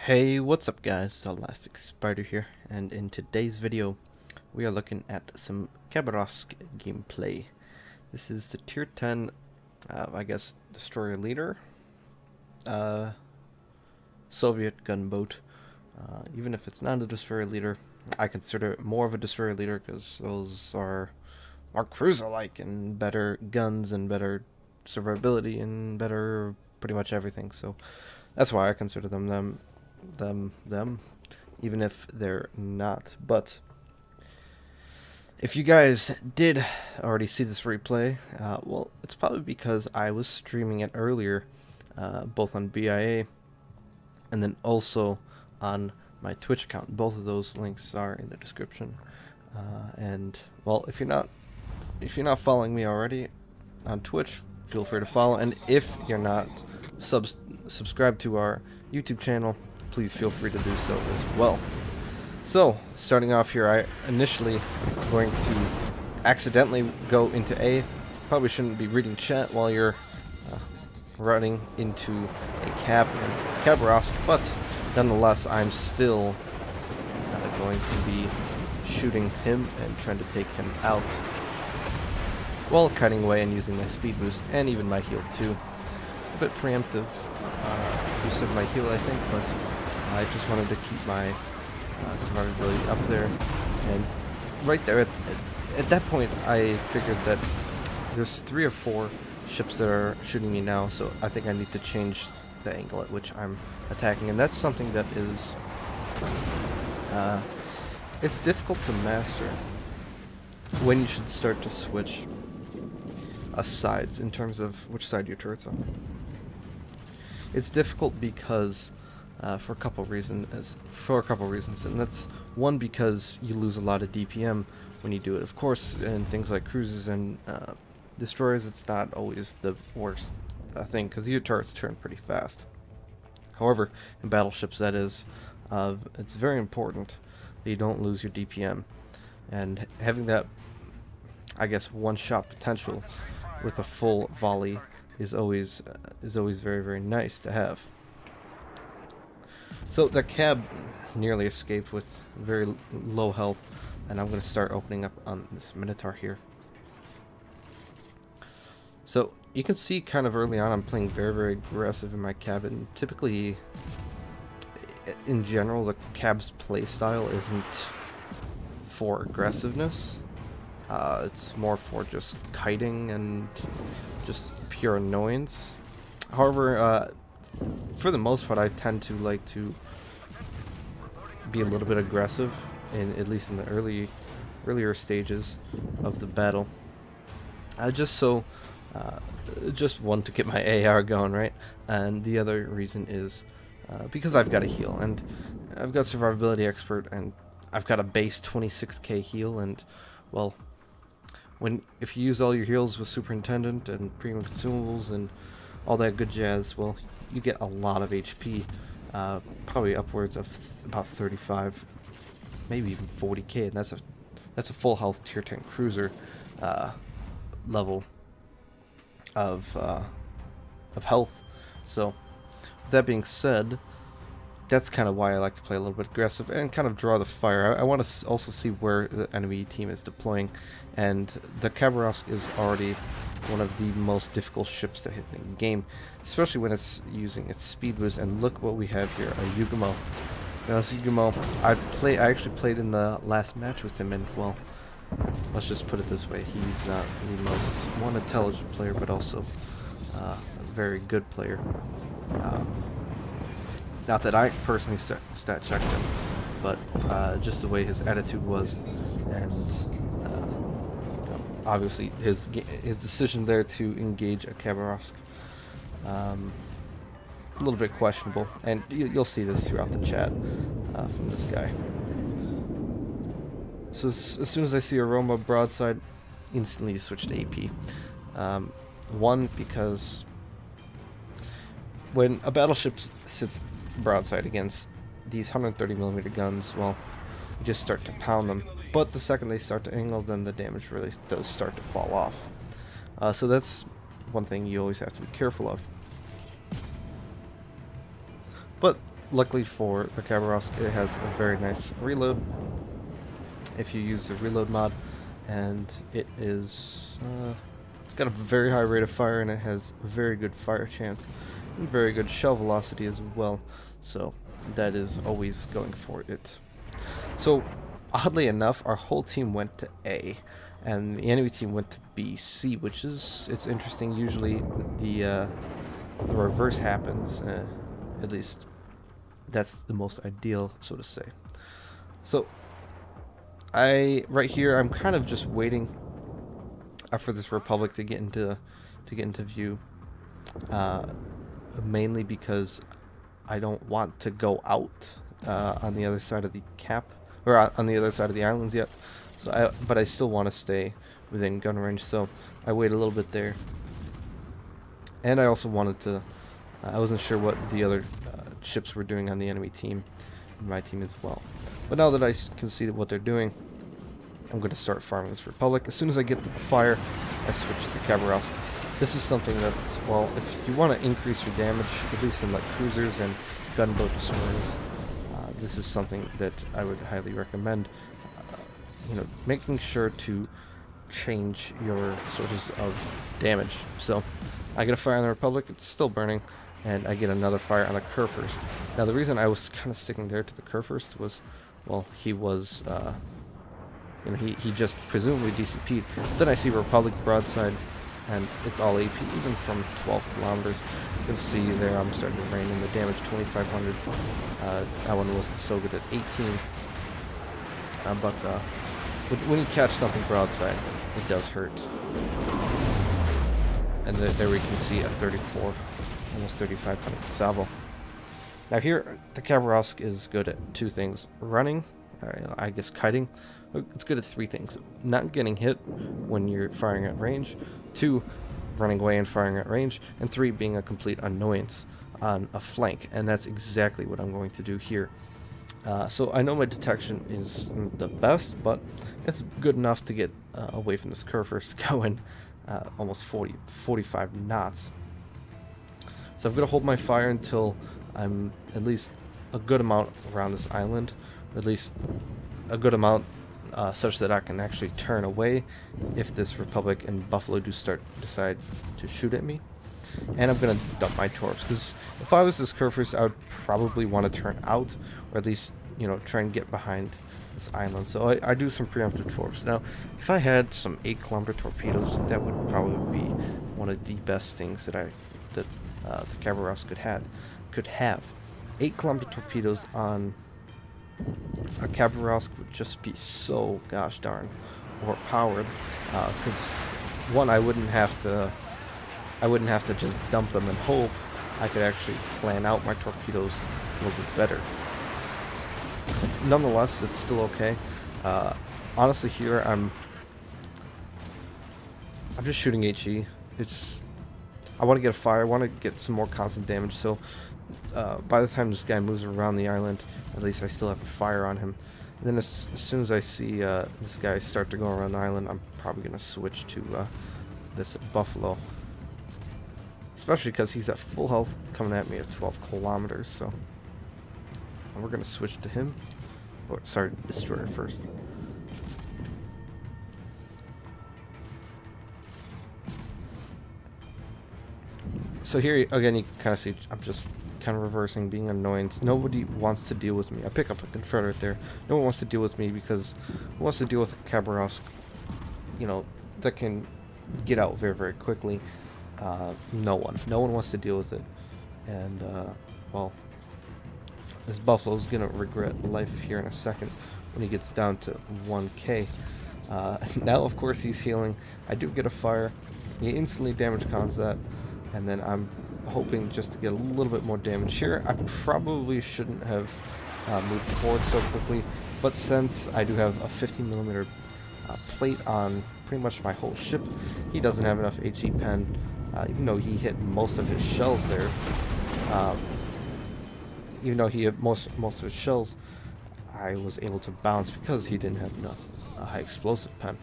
Hey, what's up guys, it's Elastic Spider here, and in today's video we are looking at some Khaba gameplay. This is the tier 10, I guess, destroyer leader, Soviet gunboat. Even if it's not a destroyer leader, I consider it more of a destroyer leader because those are more cruiser-like and better guns and better survivability and better pretty much everything. So that's why I consider them, even if they're not. But if you guys did already see this replay, well, it's probably because I was streaming it earlier, both on BIA and then also on my Twitch account. Both of those links are in the description. And well, if you're not following me already on Twitch, feel free to follow. And if you're not subscribed to our YouTube channel, please feel free to do so as well. So, starting off here, I initially going to accidentally go into A. Probably shouldn't be reading chat while you're running into a Khaba and Khaba, but nonetheless, I'm still going to be shooting him and trying to take him out while cutting away and using my speed boost and even my heal too. A bit preemptive use of my heal, I think, but I just wanted to keep my survivability up there. And right there at that point, I figured that there's 3 or 4 ships that are shooting me now, so I think I need to change the angle at which I'm attacking, and that's something that is it's difficult to master when you should start to switch sides in terms of which side your turret's on. It's difficult because for a couple reasons, and that's one, because you lose a lot of DPM when you do it. Of course, in things like cruisers and destroyers, it's not always the worst thing because your turrets turn pretty fast. However, in battleships, that is, it's very important that you don't lose your DPM, and having that, I guess, one-shot potential with a full volley is always very, very nice to have. So the Khaba nearly escaped with very low health, and I'm going to start opening up on this Minotaur here. So you can see kind of early on I'm playing very, very aggressive in my Khaba, and typically, in general, the Khaba's playstyle isn't for aggressiveness. It's more for just kiting and just pure annoyance. However, for the most part, I tend to like to be a little bit aggressive, at least in the earlier stages of the battle. Just one, to get my AR going, right? And the other reason is because I've got a heal, and I've got survivability expert, and I've got a base 26k heal, and well, if you use all your heals with Superintendent and premium consumables and all that good jazz, well, you get a lot of HP, probably upwards of about 35, maybe even 40k, and that's a full health tier 10 cruiser level of health. So, with that being said, that's kind of why I like to play a little bit aggressive and kind of draw the fire. I want to also see where the enemy team is deploying, and the Khaba is already one of the most difficult ships to hit in the game, especially when it's using its speed boost. And look what we have here, a Yugumo. Now this Yugumo, I actually played in the last match with him, and well, let's just put it this way, he's not the most intelligent player, but also a very good player. Not that I personally stat checked him, but just the way his attitude was, and obviously his decision there to engage a Khaba, a little bit questionable, and you'll see this throughout the chat from this guy. So as soon as I see a Roma broadside, instantly switch to AP. One, because when a battleship sits broadside against these 130mm guns, well, you just start to pound them. But the second they start to angle, then the damage really does start to fall off. So that's one thing you always have to be careful of. But luckily for the Khabarovsk, it has a very nice reload if you use the reload mod, and it is it's got a very high rate of fire, and it has a very good fire chance and very good shell velocity as well, so that is always going for it. So oddly enough, our whole team went to A, and the enemy team went to B, C, which is, it's interesting. Usually the reverse happens, at least that's the most ideal, so to say. So right here, I'm kind of just waiting for this Republic to get into view, mainly because I don't want to go out on the other side of the cap, or on the other side of the islands yet. So but I still want to stay within gun range, so I wait a little bit there. And I also wanted to, I wasn't sure what the other ships were doing on the enemy team, and my team as well. But now that I can see what they're doing, I'm going to start farming this Republic. As soon as I get the fire, I switch to the Khabarovsk. This is something that's, well, if you want to increase your damage, at least in like cruisers and gunboat destroyers, this is something that I would highly recommend. You know, making sure to change your sources of damage. So I get a fire on the Republic, it's still burning, and I get another fire on the Kurfürst. Now the reason I was kind of sticking there to the Kurfürst was, well, he was, you know, he just presumably DCP'd. Then I see Republic broadside, and it's all AP, even from 12 kilometers. You can see there I'm starting to rein in the damage, 2,500. That one wasn't so good at 18. But when you catch something broadside, it does hurt. And there we can see a 34, almost 3,500 salvo. Now here, the Khabarovsk is good at two things. Running, I guess kiting. It's good at three things. Not getting hit when you're firing at range. 2, running away and firing at range. And 3, being a complete annoyance on a flank. And that's exactly what I'm going to do here. So I know my detection isn't the best, but it's good enough to get away from this Kurfürst going almost 45 knots. So I'm going to hold my fire until I'm at least a good amount around this island, or at least a good amount such that I can actually turn away if this Republic and Buffalo do decide to shoot at me. And I'm going to dump my torps, because if I was this Kurfürst, I would probably want to turn out, or at least, you know, try and get behind this island. So I do some preemptive torps. Now, if I had some 8-kilometer torpedoes, that would probably be one of the best things that the Khabarovsk could have. 8-kilometer torpedoes on a Khabarovsk would just be so gosh darn overpowered, because one, I wouldn't have to just dump them and hope. I could actually plan out my torpedoes a little bit better. Nonetheless, it's still okay. Honestly, here I'm just shooting HE. I want to get a fire. I want to get some more constant damage. So by the time this guy moves around the island, at least I still have a fire on him. And then as soon as I see this guy start to go around the island, I'm probably going to switch to this Buffalo. Especially because he's at full health coming at me at 12 kilometers. So and we're going to switch to him. Or, sorry, destroyer first. So here, again, you can kind of see I'm just kind of reversing, being an annoyance. Nobody wants to deal with me. I pick up a Confederate there. No one wants to deal with me, because who wants to deal with a Khabarovsk, you know, that can get out very, very quickly? No one. No one wants to deal with it. And, well, this Buffalo's gonna regret life here in a second when he gets down to 1k. Now, of course, he's healing. I do get a fire. He instantly damage cons that. And then I'm hoping just to get a little bit more damage here. I probably shouldn't have moved forward so quickly, but since I do have a 50mm plate on pretty much my whole ship, he doesn't have enough HE pen, even though he hit most of his shells there. Even though he hit most of his shells, I was able to bounce because he didn't have enough high explosive pen.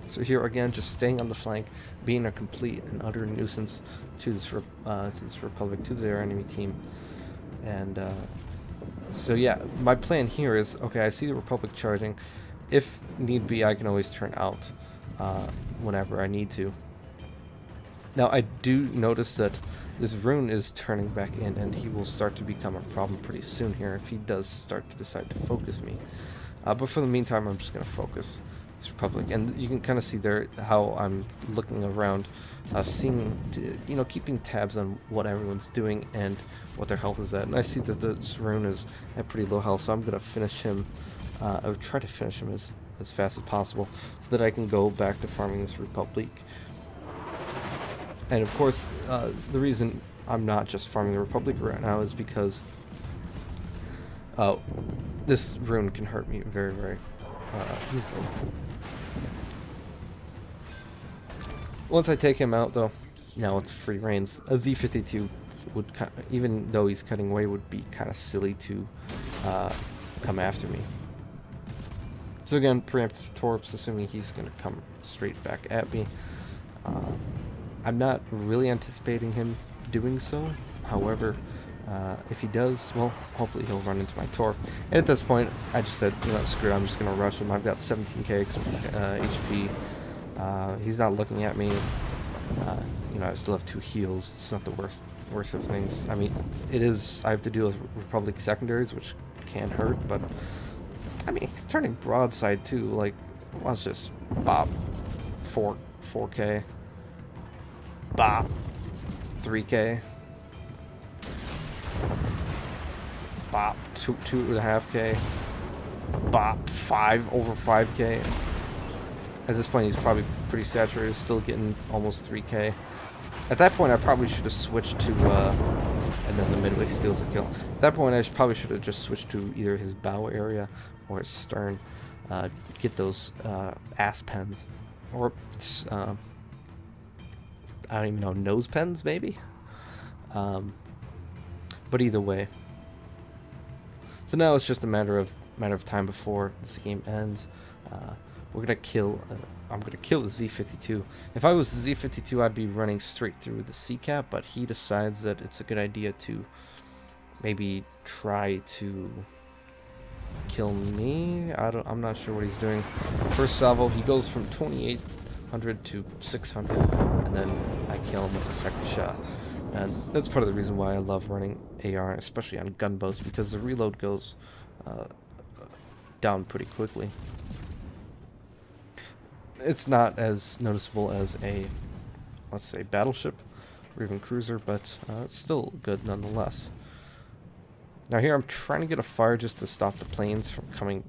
So here again, just staying on the flank, being a complete and utter nuisance to this Republic, to their enemy team, And so yeah, my plan here is, okay, I see the Republic charging. If need be, I can always turn out whenever I need to. Now, I do notice that this rune is turning back in, and he will start to become a problem pretty soon here if he does start to decide to focus me. But for the meantime, I'm just going to focus this Republic. And you can kind of see there how I'm looking around, seeing, you know, keeping tabs on what everyone's doing and what their health is at. And I see that this rune is at pretty low health, so I'm going to finish him. I would try to finish him as fast as possible so that I can go back to farming this Republic. And of course, the reason I'm not just farming the Republic right now is because this rune can hurt me very, very easily. Once I take him out, though, now it's free reigns. A Z-52 would, even though he's cutting away, would be kind of silly to come after me. So again, preemptive torps, assuming he's going to come straight back at me. I'm not really anticipating him doing so. However, if he does, well, hopefully he'll run into my torp. And at this point, I just said, you know, screw it, I'm just going to rush him. I've got 17k HP. He's not looking at me. You know, I still have 2 heals. It's not the worst of things. I mean, it is. I have to deal with Republic secondaries, which can hurt, but I mean, he's turning broadside too. Like, let's just bop 4k. Bop 3k. Bop 2.5k. Bop over 5k. At this point, he's probably pretty saturated, still getting almost 3k. At that point, I probably should have switched to, and then the midway steals a kill. At that point, I probably should have just switched to either his bow area or his stern. Get those ass pens. Or, I don't even know, nose pens, maybe? But either way. So now it's just a matter of time before this game ends. We're gonna kill. I'm gonna kill the Z-52. If I was the Z-52, I'd be running straight through the C-cap, but he decides that it's a good idea to maybe try to kill me. I'm not sure what he's doing. First salvo, he goes from 2800 to 600, and then I kill him with a second shot. And that's part of the reason why I love running AR, especially on gunboats, because the reload goes down pretty quickly. It's not as noticeable as a, let's say, battleship or even cruiser, but it's still good nonetheless. Now here I'm trying to get a fire just to stop the planes from coming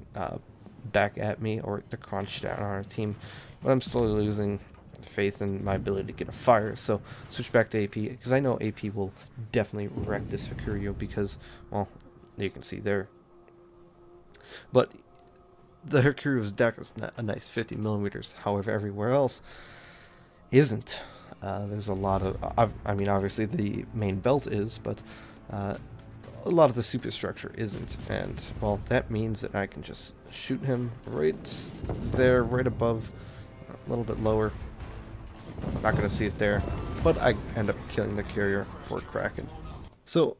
back at me or to crunch down on our team, but I'm slowly losing faith in my ability to get a fire, so switch back to AP, because I know AP will definitely wreck this Hakurio because, well, you can see there. But the Hakurio's deck is a nice 50 millimeters, however everywhere else isn't. There's a lot of, I mean, obviously the main belt is, but a lot of the superstructure isn't, and, well, that means that I can just shoot him right there, right above, a little bit lower. Not going to see it there, but I end up killing the carrier for Kraken. So,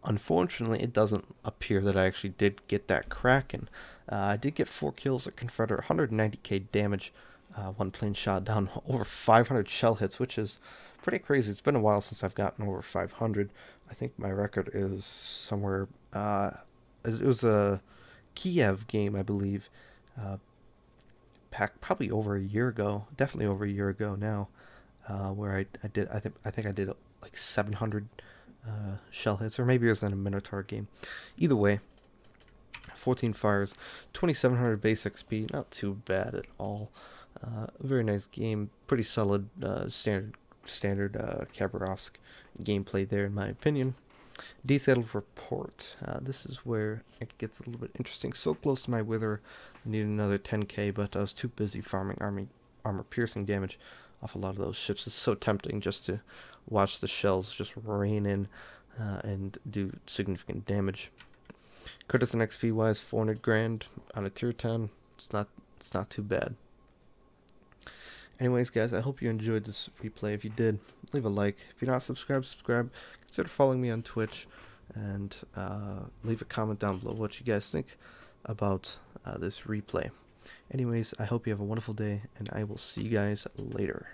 unfortunately, it doesn't appear that I actually did get that Kraken. I did get 4 kills at Confederate, 190k damage, 1 plane shot down, over 500 shell hits, which is pretty crazy. It's been a while since I've gotten over 500. I think my record is somewhere, it was a Kiev game, I believe, probably over a year ago, definitely over a year ago now, where I think I did like 700 shell hits, or maybe it was in a Minotaur game. Either way, 14 fires, 2700 base XP, not too bad at all. Very nice game, pretty solid standard Khabarovsk gameplay there, in my opinion. Detailed report. This is where it gets a little bit interesting. So close to my wither, I need another 10k, but I was too busy farming armor piercing damage off a lot of those ships. It's so tempting just to watch the shells just rain in and do significant damage. Courtesan XP wise, 400 grand on a tier 10. It's not too bad. Anyways, guys, I hope you enjoyed this replay. If you did, leave a like. If you're not subscribed, subscribe. Consider following me on Twitch. and leave a comment down below what you guys think about this replay. Anyways, I hope you have a wonderful day, and I will see you guys later.